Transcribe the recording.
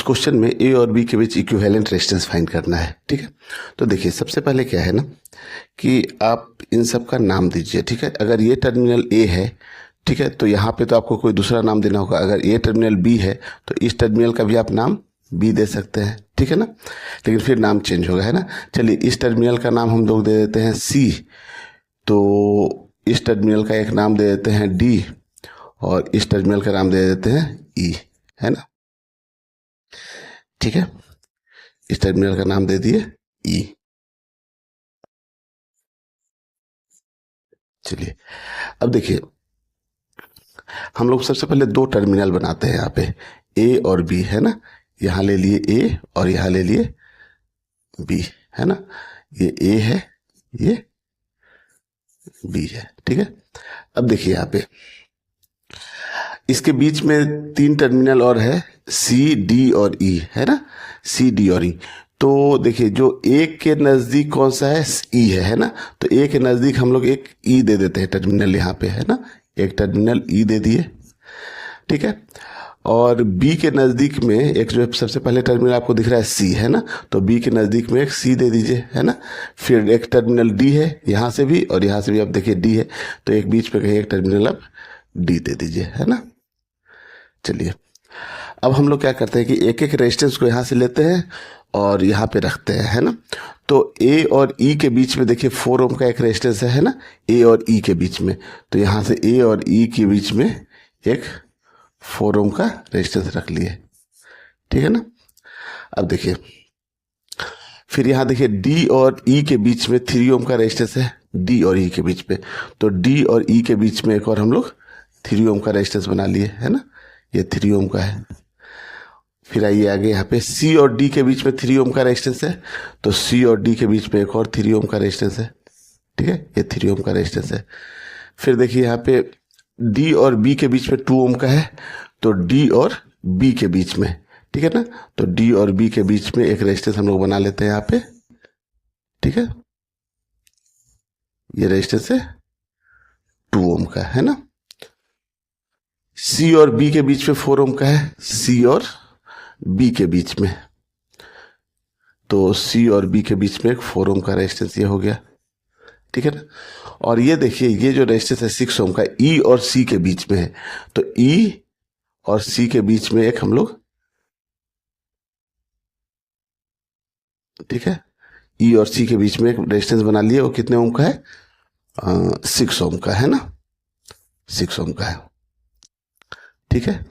इस क्वेश्चन में ए और बी के बीच इक्विवेलेंट रेजिस्टेंस फाइंड करना है। ठीक है, तो देखिए सबसे पहले क्या है ना कि आप इन सब का नाम दीजिए। ठीक है, अगर ये टर्मिनल ए है, ठीक है, तो यहाँ पे तो आपको कोई दूसरा नाम देना होगा। अगर ये टर्मिनल बी है तो इस टर्मिनल का भी आप नाम बी दे सकते हैं। ठीक है ना, लेकिन फिर नाम चेंज होगा, है ना। चलिए इस टर्मिनल का नाम हम लोग दे देते हैं सी, तो इस टर्मिनल का एक नाम दे देते हैं डी, और इस टर्मिनल का नाम दे देते हैं ई, है ना। ठीक है, इस टर्मिनल का नाम दे दिए ई। चलिए अब देखिए, हम लोग सबसे पहले दो टर्मिनल बनाते हैं यहाँ पे, ए और बी, है ना। यहाँ ले लिए ए और यहाँ ले लिए बी, है ना। ये ए है, ये बी है। ठीक है, अब देखिए यहाँ पे इसके बीच में तीन टर्मिनल और है, सी डी और ई, है ना, सी डी और ई। तो देखिए जो ए के नज़दीक कौन सा है, ई है ना। तो ए के नज़दीक हम लोग एक ई दे देते हैं टर्मिनल यहाँ पे, है ना, एक टर्मिनल ई दे दिए। ठीक है, और बी के नज़दीक में एक जो सबसे पहले टर्मिनल आपको दिख रहा है सी, है ना, तो बी के नज़दीक में एक सी दे दीजिए, है ना। फिर एक टर्मिनल डी है यहाँ से भी, और यहाँ से भी आप देखिए डी है, तो एक बीच पे कहीं एक टर्मिनल आप डी दे दीजिए, है ना। चलिए अब हम लोग क्या करते हैं कि एक एक रेजिस्टेंस को यहाँ से लेते हैं और यहाँ पे रखते हैं, है ना। तो ए और ई के बीच में देखिए 4 ओम का एक रेजिस्टेंस है ना, ए और ई के बीच में। तो यहाँ से ए और ई के बीच में एक 4 ओम का रेजिस्टेंस रख लिए, ठीक है ना। अब देखिए फिर यहाँ देखिए डी और ई के बीच में 3 ओम का रेजिस्टेंस है, डी और ई के बीच में। तो डी और ई के बीच में एक और हम लोग 3 ओम का रेजिस्टेंस बना लिए, है ना, ये 3 ओम का है। फिर आइए आगे, यहाँ पे सी और डी के बीच में 3 ओम का रेजिस्टेंस है, तो सी और डी के बीच में एक और 3 ओम का रेजिस्टेंस है। ठीक है, ये 3 ओम का रेजिस्टेंस है। फिर देखिए यहाँ पे डी और बी के बीच में 2 ओम का है, तो डी और बी के बीच में, ठीक है ना, तो डी और बी के बीच में एक रेजिस्टेंस हम लोग बना लेते हैं यहाँ पे। ठीक है, ये रेजिस्टेंस है 2 ओम का, है ना। सी और बी के बीच में 4 ओम का है, सी और बी के बीच में, तो सी और बी के बीच में एक 4 ओम का रेजिस्टेंस ये हो गया, ठीक है ना। और ये देखिए ये जो रेजिस्टेंस है 6 ओम का, ई और सी के बीच में है, तो ई और सी के बीच में एक हम लोग, ठीक है, ई और सी के बीच में एक रेजिस्टेंस बना लिए। वो कितने ओम का है, 6 ओम का, है ना, 6 ओम का है। ठीक है।